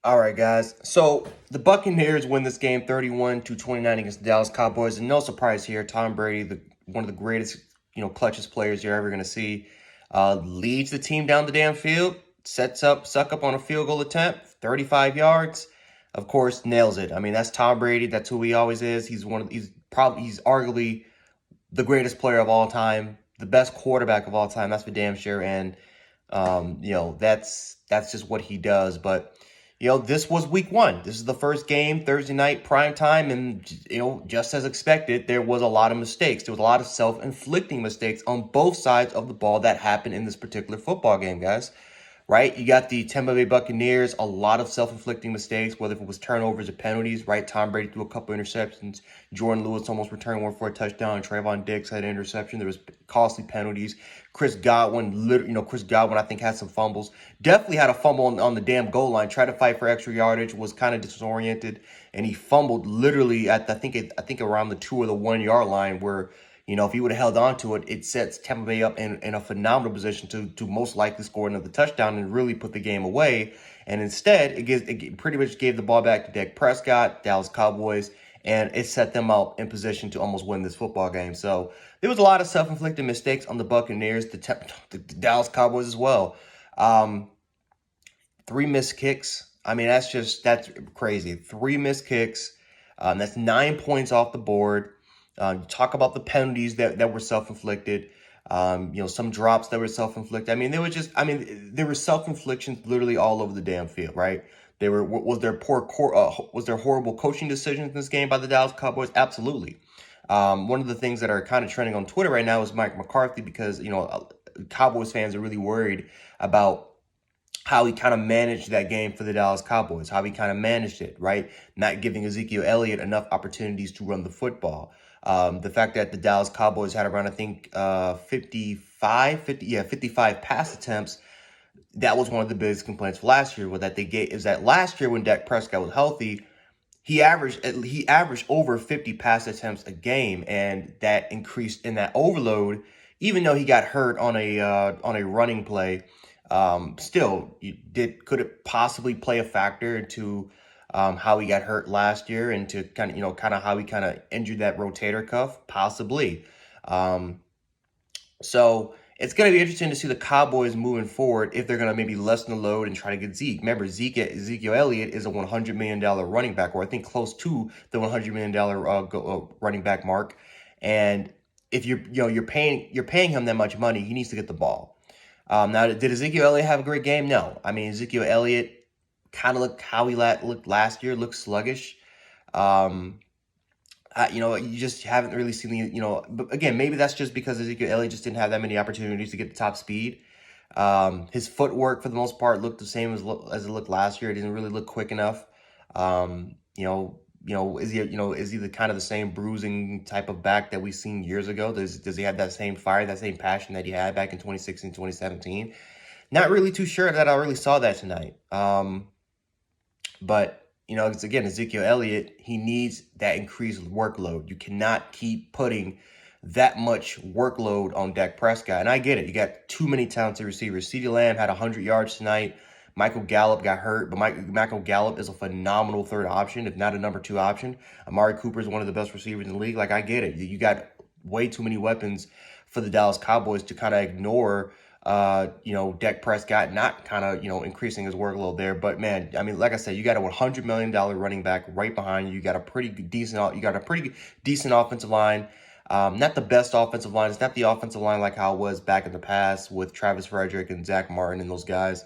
All right, guys. So the Buccaneers win this game 31-29 against the Dallas Cowboys. And no surprise here, Tom Brady, one of the greatest, clutchest players you're ever going to see, leads the team down the damn field, suck up on a field goal attempt, 35 yards. Of course, nails it. I mean, that's Tom Brady. That's who he always is. He's arguably the greatest player of all time, the best quarterback of all time. That's for damn sure. And that's just what he does. But this was week one. This is the first game, Thursday night, prime time, and just as expected, there was a lot of mistakes. There was a lot of self-inflicting mistakes on both sides of the ball that happened in this particular football game, guys. Right? You got the Tampa Bay Buccaneers, a lot of self-inflicting mistakes, whether it was turnovers or penalties, right? Tom Brady threw a couple interceptions. Jordan Lewis almost returned one for a touchdown. Trayvon Diggs had an interception. There was costly penalties. Chris Godwin, I think had some fumbles. Definitely had a fumble on the damn goal line. Tried to fight for extra yardage, was kind of disoriented, and he fumbled literally at I think around the 2 or the 1 yard line where. If he would have held on to it, it sets Tampa Bay up in a phenomenal position to most likely score another touchdown and really put the game away. And instead, it pretty much gave the ball back to Dak Prescott, Dallas Cowboys, and it set them up in position to almost win this football game. So there was a lot of self-inflicted mistakes on the Buccaneers, the Dallas Cowboys as well. 3 missed kicks. I mean, that's crazy. 3 missed kicks. That's 9 points off the board. Talk about the penalties that were self-inflicted. Some drops that were self-inflicted. I mean, there were self-inflictions literally all over the damn field, right? Was there horrible coaching decisions in this game by the Dallas Cowboys? Absolutely. One of the things that are kind of trending on Twitter right now is Mike McCarthy because, Cowboys fans are really worried about how he kind of managed that game for the Dallas Cowboys, how he kind of managed it, right? Not giving Ezekiel Elliott enough opportunities to run the football. The fact that the Dallas Cowboys had around, I think, 55 pass attempts. That was one of the biggest complaints for last year. Is that last year when Dak Prescott was healthy, he averaged over 50 pass attempts a game, and that increased in that overload. Even though he got hurt on a running play, still, could it possibly play a factor into how he got hurt last year and to kind of how he kind of injured that rotator cuff? Possibly. So it's going to be interesting to see the Cowboys moving forward if they're going to maybe lessen the load and try to get Zeke. Remember, Ezekiel Elliott is a $100 million running back, or I think close to the $100 million running back mark. And if you're paying him that much money, he needs to get the ball. Now, did Ezekiel Elliott have a great game? No. I mean, Ezekiel Elliott kind of looked how he looked last year, looked sluggish. You just haven't really seen but again, maybe that's just because Ezekiel Elliott just didn't have that many opportunities to get the top speed. His footwork, for the most part, looked the same as it looked last year. It didn't really look quick enough. Is he the kind of the same bruising type of back that we've seen years ago? Does he have that same fire, that same passion that he had back in 2016, 2017? Not really too sure that I really saw that tonight. But it's, again, Ezekiel Elliott, he needs that increased workload. You cannot keep putting that much workload on Dak Prescott. And I get it. You got too many talented receivers. CeeDee Lamb had 100 yards tonight. Michael Gallup got hurt, but Michael Gallup is a phenomenal third option, if not a number 2 option. Amari Cooper is one of the best receivers in the league. Like, I get it. You got way too many weapons for the Dallas Cowboys to kind of ignore Dak Prescott not kind of, increasing his workload there. But man, I mean, like I said, you got a $100 million running back right behind you. You got a pretty decent offensive line. Not the best offensive line. It's not the offensive line like how it was back in the past with Travis Frederick and Zach Martin and those guys.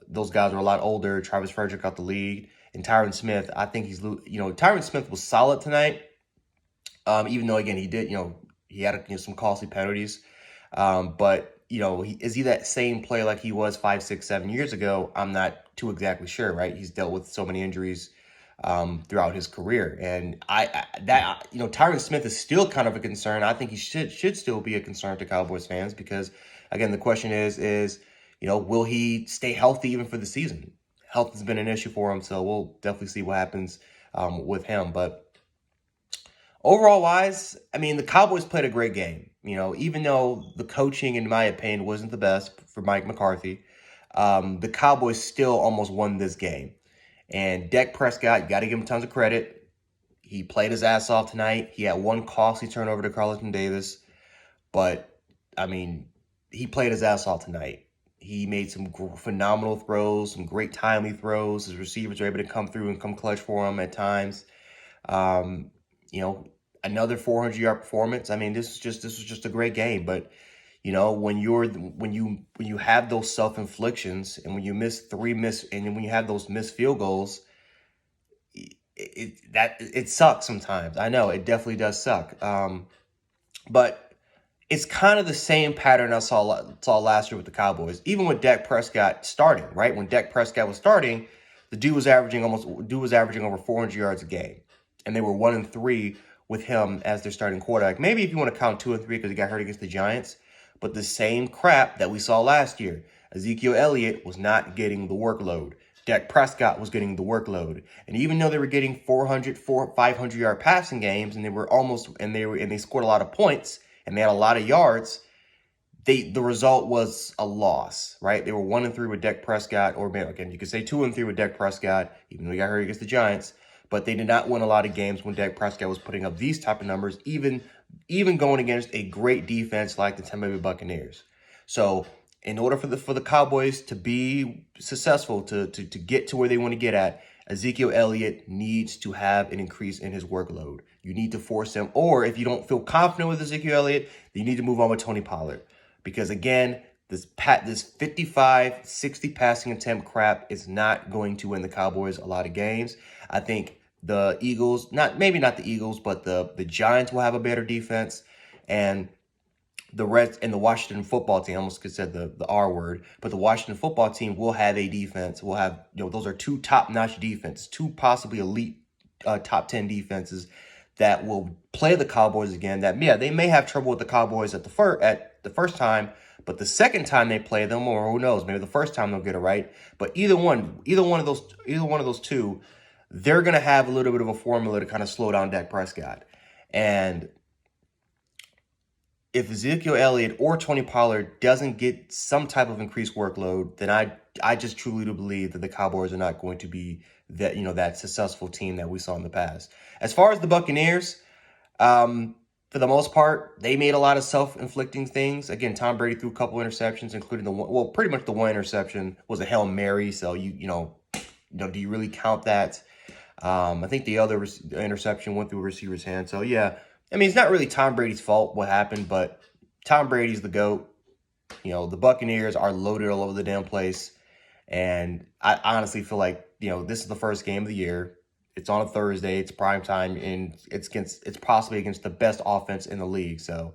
Those guys are a lot older. Travis Frederick got the lead. And Tyron Smith, I think Tyron Smith was solid tonight. Even though, again, he did, he had some costly penalties. But is he that same player like he was 5, 6, 7 years ago? I'm not too exactly sure, right? He's dealt with so many injuries throughout his career, and Tyron Smith is still kind of a concern. I think he should still be a concern to Cowboys fans because, again, the question is will he stay healthy even for the season? Health has been an issue for him, so we'll definitely see what happens with him. But overall wise, I mean, the Cowboys played a great game. Even though the coaching, in my opinion, wasn't the best for Mike McCarthy, the Cowboys still almost won this game. And Dak Prescott, you got to give him tons of credit. He played his ass off tonight. He had one costly turnover to Carlton Davis. But, I mean, he played his ass off tonight. He made some phenomenal throws, some great timely throws. His receivers were able to come through and come clutch for him at times. You know, another 400-yard performance. I mean, this was just a great game. But you know, when you have those self-inflictions, and when you when you have those missed field goals, it sucks sometimes. I know it definitely does suck. But it's kind of the same pattern I saw last year with the Cowboys. Even with Dak Prescott starting, right? When Dak Prescott was starting, the dude was averaging over 400 yards a game, and they were 1-3 with him as their starting quarterback. Maybe if you want to count 2 and 3 because he got hurt against the Giants, but the same crap that we saw last year. Ezekiel Elliott was not getting the workload. Dak Prescott was getting the workload. And even though they were getting 500-yard passing games, and they scored a lot of points, and they had a lot of yards, the result was a loss, right? They were 1-3 with Dak Prescott, or again, you could say 2-3 with Dak Prescott, even though he got hurt against the Giants. But they did not win a lot of games when Dak Prescott was putting up these type of numbers, even going against a great defense like the Tampa Bay Buccaneers. So in order for the Cowboys to be successful, to get to where they want to get at, Ezekiel Elliott needs to have an increase in his workload. You need to force him, or if you don't feel confident with Ezekiel Elliott, you need to move on with Tony Pollard. Because again, this 55-60 passing attempt crap is not going to win the Cowboys a lot of games. I think the Eagles, maybe not the Eagles, but the Giants will have a better defense, and the Washington football team, I almost could said the R word, but the Washington football team will have a defense. Will have, those are 2 top-notch defenses, 2 possibly elite top 10 defenses that will play the Cowboys again. That, yeah, they may have trouble with the Cowboys at the first time, but the second time they play them, or who knows, maybe the first time they'll get it right. But either one of those 2, they're gonna have a little bit of a formula to kind of slow down Dak Prescott. And if Ezekiel Elliott or Tony Pollard doesn't get some type of increased workload, then I just truly do believe that the Cowboys are not going to be that successful team that we saw in the past. As far as the Buccaneers, for the most part, they made a lot of self-inflicting things. Again, Tom Brady threw a couple interceptions, including pretty much the one interception was a Hail Mary. So do you really count that? I think the other interception went through a receiver's hand. So yeah, I mean, it's not really Tom Brady's fault what happened, but Tom Brady's the GOAT. The Buccaneers are loaded all over the damn place. And I honestly feel like, this is the first game of the year. It's on a Thursday. It's prime time, and it's possibly against the best offense in the league. So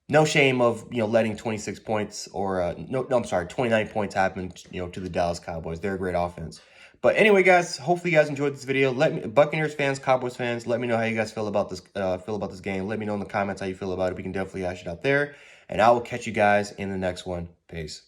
no shame of, letting 26 points or 29 points happen, to the Dallas Cowboys. They're a great offense. But anyway, guys, hopefully you guys enjoyed this video. Buccaneers fans, Cowboys fans, let me know how you guys feel about this game. Let me know in the comments how you feel about it. We can definitely hash it out there. And I will catch you guys in the next one. Peace.